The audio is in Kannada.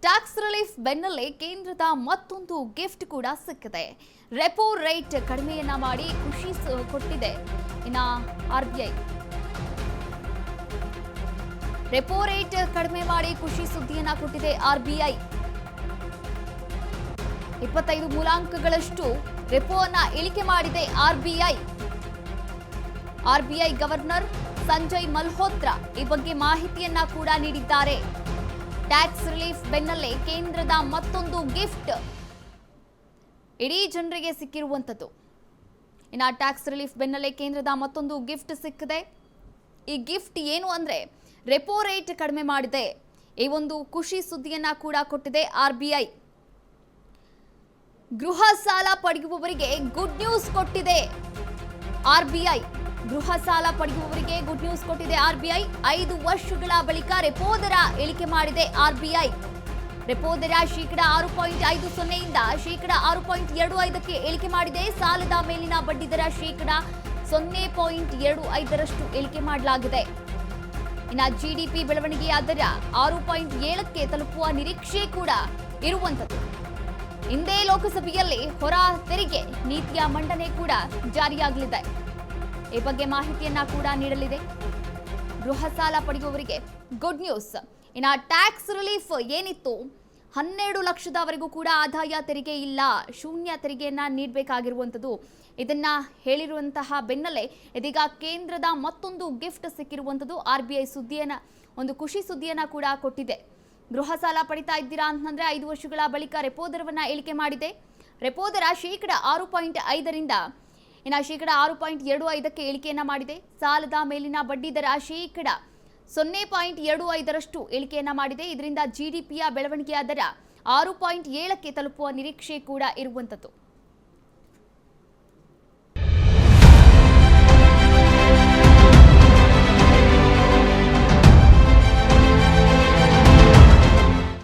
ಟ್ಯಾಕ್ಸ್ ರಿಲೀಫ್ ಬೆನ್ನಲ್ಲೇ ಕೇಂದ್ರದ ಮತ್ತೊಂದು ಗಿಫ್ಟ್ ಕೂಡ ಸಿಕ್ಕಿದೆ. ರೆಪೋ ರೇಟ್ ಕಡಿಮೆಯನ್ನ ಮಾಡಿ ಖುಷಿ ಕೊಟ್ಟಿದೆ ಆರ್ಬಿಐ. ರೆಪೋ ರೇಟ್ ಕಡಿಮೆ ಮಾಡಿ ಖುಷಿ ಸುದ್ದಿಯನ್ನ ಕೊಟ್ಟಿದೆ ಆರ್ಬಿಐ. 25 ಮೂಲಾಂಕಗಳಷ್ಟು ರೆಪೋವನ್ನ ಇಳಿಕೆ ಮಾಡಿದೆ RBI. RBI governor Sanjay Malhotra ಈ ಬಗ್ಗೆ ಮಾಹಿತಿಯನ್ನ ಕೂಡ ನೀಡಿದ್ದಾರೆ. ಟ್ಯಾಕ್ಸ್ ರಿಲೀಫ್ ಬೆನ್ನಲ್ಲೇ ಕೇಂದ್ರದ ಮತ್ತೊಂದು ಗಿಫ್ಟ್ ಇಡೀ ಜನರಿಗೆ ಸಿಕ್ಕಿರುವಂತದ್ದು. ಟ್ಯಾಕ್ಸ್ ರಿಲೀಫ್ ಬೆನ್ನಲ್ಲೇ ಕೇಂದ್ರದ ಮತ್ತೊಂದು ಗಿಫ್ಟ್ ಸಿಕ್ಕಿದೆ. ಈ ಗಿಫ್ಟ್ ಏನು ಅಂದ್ರೆ ರೆಪೋ ರೇಟ್ ಕಡಿಮೆ ಮಾಡಿದೆ. ಈ ಒಂದು ಖುಷಿ ಸುದ್ದಿಯನ್ನ ಕೂಡ ಕೊಟ್ಟಿದೆ ಆರ್ಬಿಐ. ಗೃಹ ಸಾಲ ಪಡೆಯುವವರಿಗೆ ಗುಡ್ ನ್ಯೂಸ್ ಕೊಟ್ಟಿದೆ ಆರ್ಬಿಐ. ಗೃಹ ಸಾಲ ಪಡೆಯುವವರಿಗೆ ಗುಡ್ ನ್ಯೂಸ್ ಕೊಟ್ಟಿದೆ ಆರ್ಬಿಐ. 5 ವರ್ಷಗಳ ಬಳಿಕ ರೆಪೋ ದರ ಇಳಿಕೆ ಮಾಡಿದೆ ಆರ್ಬಿಐ. ರೆಪೋ ದರ ಶೇಕಡ 6.50 ಇಂದ ಶೇಕಡ 6.25ಕ್ಕೆ ಇಳಿಕೆ ಮಾಡಿದೆ. ಸಾಲದ ಮೇಲಿನ ಬಡ್ಡಿ ದರ ಶೇಕಡ 0.25ರಷ್ಟು ಇಳಿಕೆ ಮಾಡಲಾಗಿದೆ. ಜಿಡಿಪಿ ಬೆಳವಣಿಗೆಯ ದರ 6.7ಕ್ಕೆ ತಲುಪುವ ನಿರೀಕ್ಷೆ ಕೂಡ ಇರುವಂತದ್ದು. ಇಂದೇ ಲೋಕಸಭೆಯಲ್ಲಿ ಹೊರ ತೆರಿಗೆ ನೀತಿಯ ಮಂಡನೆ ಕೂಡ ಜಾರಿಯಾಗಲಿದೆ. ಈ ಬಗ್ಗೆ ಮಾಹಿತಿಯನ್ನ ಕೂಡ ನೀಡಲಿದೆ. ಗೃಹ ಸಾಲ ಪಡೆಯುವವರಿಗೆ ಗುಡ್ ನ್ಯೂಸ್. ಟ್ಯಾಕ್ಸ್ ರಿಲೀಫ್ ಏನಿತ್ತು, 12 ಲಕ್ಷದವರೆಗೂ ಕೂಡ ಆದಾಯ ತೆರಿಗೆ ಇಲ್ಲ, ಶೂನ್ಯ ತೆರಿಗೆಯನ್ನ ನೀಡಬೇಕಾಗಿರುವಂಥದ್ದು. ಇದನ್ನ ಹೇಳಿರುವಂತಹ ಬೆನ್ನಲ್ಲೇ ಇದೀಗ ಕೇಂದ್ರದ ಮತ್ತೊಂದು ಗಿಫ್ಟ್ ಸಿಕ್ಕಿರುವಂಥದ್ದು. ಆರ್ಬಿಐ ಸುದ್ದಿಯನ್ನ ಒಂದು ಖುಷಿ ಸುದ್ದಿಯನ್ನ ಕೂಡ ಕೊಟ್ಟಿದೆ. ಗೃಹ ಸಾಲ ಪಡಿತಾ ಇದ್ದೀರಾ ಅಂತಂದ್ರೆ 5 ವರ್ಷಗಳ ಬಳಿಕ ರೆಪೋ ದರವನ್ನ ಇಳಿಕೆ ಮಾಡಿದೆ. ರೆಪೋ ದರ ಶೇಕಡ 6.5ರಿಂದ ಶೇಕಡ 6.25ಕ್ಕೆ ಇಳಿಕೆಯನ್ನ ಮಾಡಿದೆ. ಸಾಲದ ಮೇಲಿನ ಬಡ್ಡಿ ದರ ಶೇಕಡ 0.25ರಷ್ಟು ಇಳಿಕೆಯನ್ನ ಮಾಡಿದೆ. ಇದರಿಂದ ಜಿಡಿಪಿಯ ಬೆಳವಣಿಗೆಯ ದರ 6.7ಕ್ಕೆ ತಲುಪುವ ನಿರೀಕ್ಷೆ ಕೂಡ ಇರುವಂತದ್ದು.